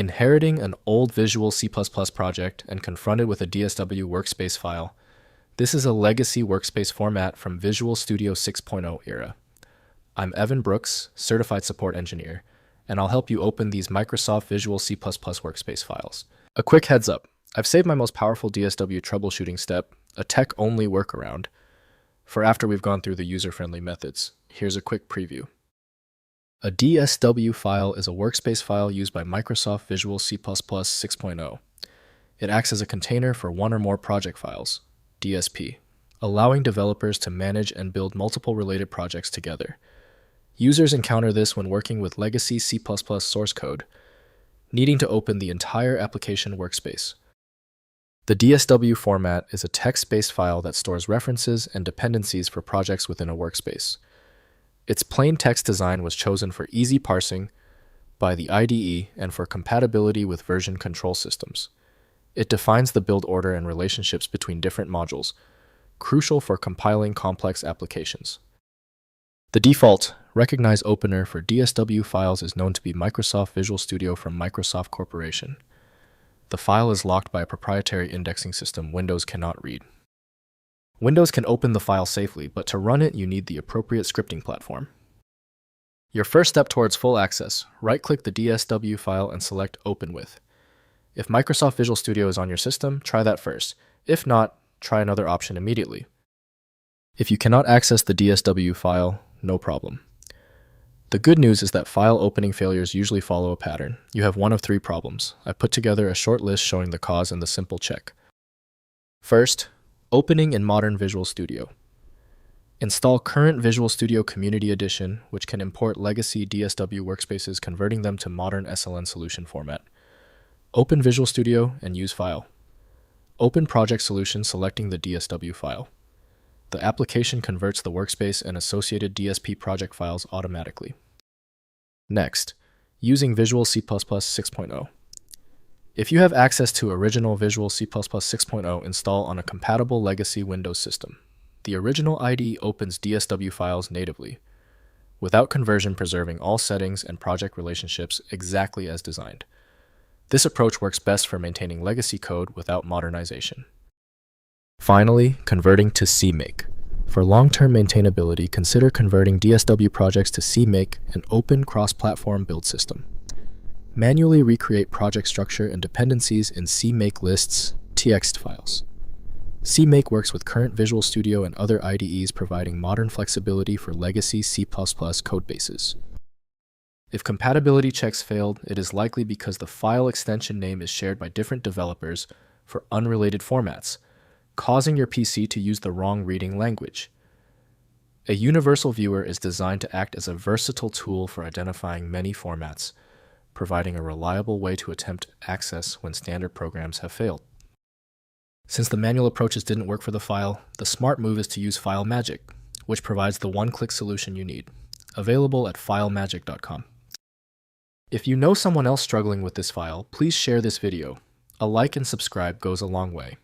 Inheriting an old Visual C++ project and confronted with a DSW Workspace file. This is a legacy Workspace format from Visual Studio 6.0 era. I'm Evan Brooks, Certified Support Engineer, and I'll help you open these Microsoft Visual C++ Workspace files. A quick heads up, I've saved my most powerful DSW troubleshooting step, a tech-only workaround, for after we've gone through the user-friendly methods. Here's a quick preview. A DSW file is a Workspace file used by Microsoft Visual C++ 6.0. It acts as a container for one or more project files, DSP, allowing developers to manage and build multiple related projects together. Users encounter this when working with legacy C++ source code, needing to open the entire application workspace. The DSW format is a text-based file that stores references and dependencies for projects within a workspace. Its plain text design was chosen for easy parsing by the IDE and for compatibility with version control systems. It defines the build order and relationships between different modules, crucial for compiling complex applications. The default Recognize opener for DSW files is known to be Microsoft Visual Studio from Microsoft Corporation. The file is locked by a proprietary indexing system Windows cannot read. Windows can open the file safely, but to run it, you need the appropriate scripting platform. Your first step towards full access, right-click the DSW file and select Open With. If Microsoft Visual Studio is on your system, try that first. If not, try another option immediately. If you cannot access the DSW file, no problem. The good news is that file opening failures usually follow a pattern. You have one of three problems. I put together a short list showing the cause and the simple check. First, opening in modern Visual Studio. Install current Visual Studio Community Edition, which can import legacy DSW workspaces, converting them to modern SLN solution format. Open Visual Studio and use File. Open Project Solution, selecting the DSW file. The application converts the workspace and associated DSP project files automatically. Next, using Visual C++ 6.0. If you have access to original Visual C++ 6.0, install on a compatible legacy Windows system. The original IDE opens DSW files natively, without conversion, preserving all settings and project relationships exactly as designed. This approach works best for maintaining legacy code without modernization. Finally, converting to CMake. For long-term maintainability, consider converting DSW projects to CMake, an open cross-platform build system. Manually recreate project structure and dependencies in CMake lists, TXT files. CMake works with current Visual Studio and other IDEs, providing modern flexibility for legacy C++ codebases. If compatibility checks failed, it is likely because the file extension name is shared by different developers for unrelated formats, causing your PC to use the wrong reading language. A universal viewer is designed to act as a versatile tool for identifying many formats, providing a reliable way to attempt access when standard programs have failed. Since the manual approaches didn't work for the file, the smart move is to use FileMagick, which provides the one-click solution you need, available at filemagick.com. If you know someone else struggling with this file, please share this video. A like and subscribe goes a long way.